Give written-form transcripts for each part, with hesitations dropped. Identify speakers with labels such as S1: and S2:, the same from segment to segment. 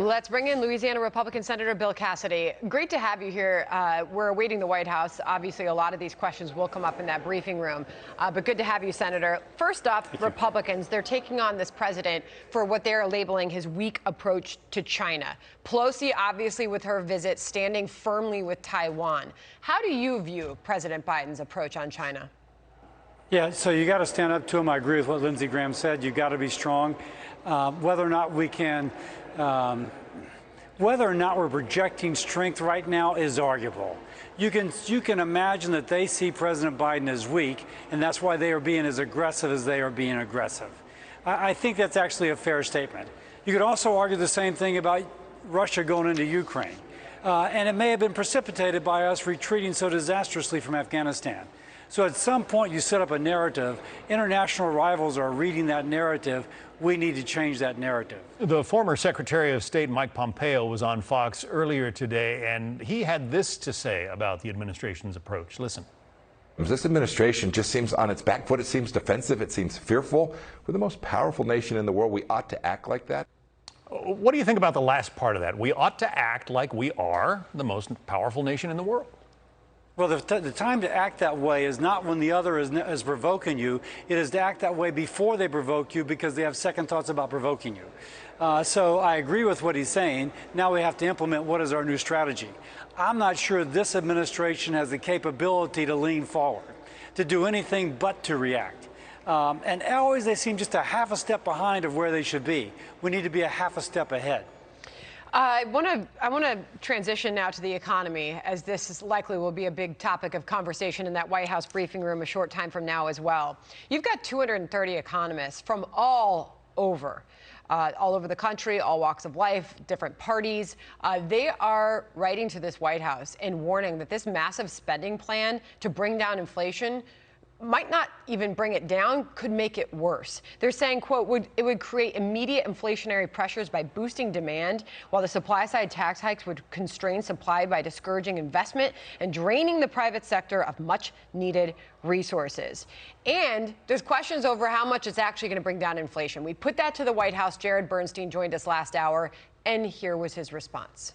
S1: Let's bring in Louisiana Republican Senator Bill Cassidy. Great to have you here. We're awaiting the White House. Obviously, a lot of these questions will come up in that briefing room, but good to have you, Senator. First up, Republicans, they're taking on this president for what they're labeling his weak approach to China. Pelosi, obviously, with her visit, standing firmly with Taiwan. How do you view President Biden's approach on China?
S2: Yeah, so you got to stand up to him. I agree with what Lindsey Graham said. You got to be strong. Whether or not we can, whether or not we're projecting strength right now is arguable. You can imagine that they see President Biden as weak, and that's why they are being as aggressive as they are being aggressive. I think that's actually a fair statement. You could also argue the same thing about Russia going into Ukraine, and it may have been precipitated by us retreating so disastrously from Afghanistan. So at some point you set up a narrative. International rivals are reading that narrative. We need to change that narrative.
S3: The former Secretary of State Mike Pompeo was on Fox earlier today, and he had this to say about the administration's approach. Listen.
S4: This administration just seems on its back foot. It seems defensive. It seems fearful. We're the most powerful nation in the world. We ought to act like that.
S3: What do you think about the last part of that? We ought to act like we are the most powerful nation in the world.
S2: Well, the time to act that way is not when the other is provoking you. It is to act that way before they provoke you because they have second thoughts about provoking you. So I agree with what he's saying. Now we have to implement what is our new strategy. I'm not sure this administration has the capability to lean forward, to do anything but to react. And always they seem just a half a step behind of where they should be. We need to be a half a step ahead.
S1: I want to transition now to the economy, as this likely will be a big topic of conversation in that White House briefing room a short time from now as well. You've got 230 economists from all over the country, all walks of life, different parties. They are writing to this White House and warning that this massive spending plan to bring down inflation might not even bring it down, could make it worse. They're saying, quote, it would create immediate inflationary pressures by boosting demand, while the supply-side tax hikes would constrain supply by discouraging investment and draining the private sector of much-needed resources. And there's questions over how much it's actually going to bring down inflation. We put that to the White House. Jared Bernstein joined us last hour, and here was his response.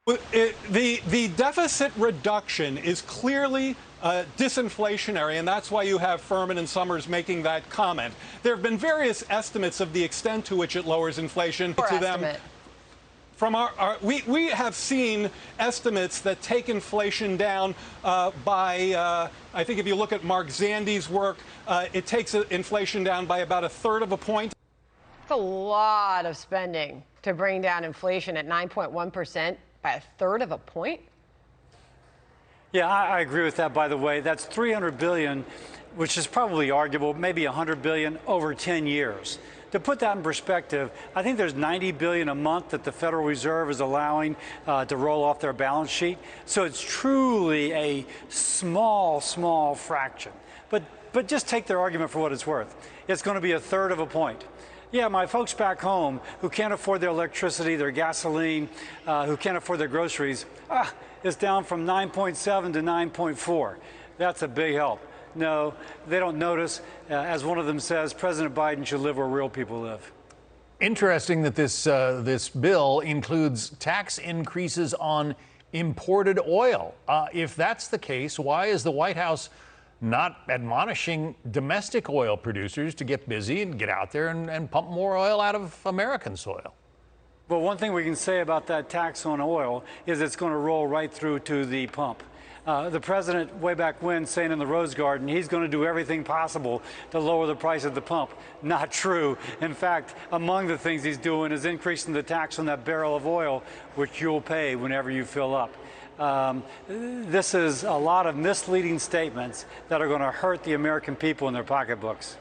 S5: The deficit reduction is clearly disinflationary, and that's why you have Furman and Summers making that comment. There have been various estimates of the extent to which it lowers inflation to them. From we have seen estimates that take inflation down by, I think if you look at Mark Zandi's work, it takes inflation down by about 1/3 of a point.
S1: That's a lot of spending to bring down inflation at 9.1%. By 1/3 of a point?
S2: Yeah, I agree with that, by the way. That's $300 billion, which is probably arguable, maybe $100 billion over 10 years. To put that in perspective, I think there's $90 billion a month that the Federal Reserve is allowing to roll off their balance sheet. So it's truly a small fraction. But just take their argument for what it's worth. It's going to be 1/3 of a point. Yeah, my folks back home who can't afford their electricity, their gasoline, who can't afford their groceries, it's down from 9.7 to 9.4. That's a big help. No, they don't notice. As one of them says, President Biden should live where real people live.
S3: Interesting that this bill includes tax increases on imported oil. If that's the case, why is the White House not admonishing domestic oil producers to get busy and get out there and pump more oil out of American soil?
S2: Well, one thing we can say about that tax on oil is it's going to roll right through to the pump. The president, way back when, saying in the Rose Garden, he's going to do everything possible to lower the price at the pump. Not true. In fact, among the things he's doing is increasing the tax on that barrel of oil, which you'll pay whenever you fill up. This is a lot of misleading statements that are going to hurt the American people in their pocketbooks.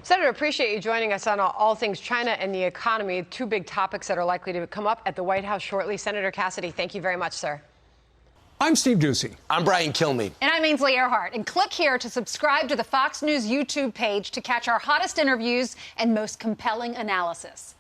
S1: Senator, appreciate you joining us on all things China and the economy, two big topics that are likely to come up at the White House shortly. Senator Cassidy, thank you very much, sir.
S6: I'm Steve Doocy.
S7: I'm Brian Kilmeade.
S8: And I'm Ainsley Earhart. And click here to subscribe to the Fox News YouTube page to catch our hottest interviews and most compelling analysis.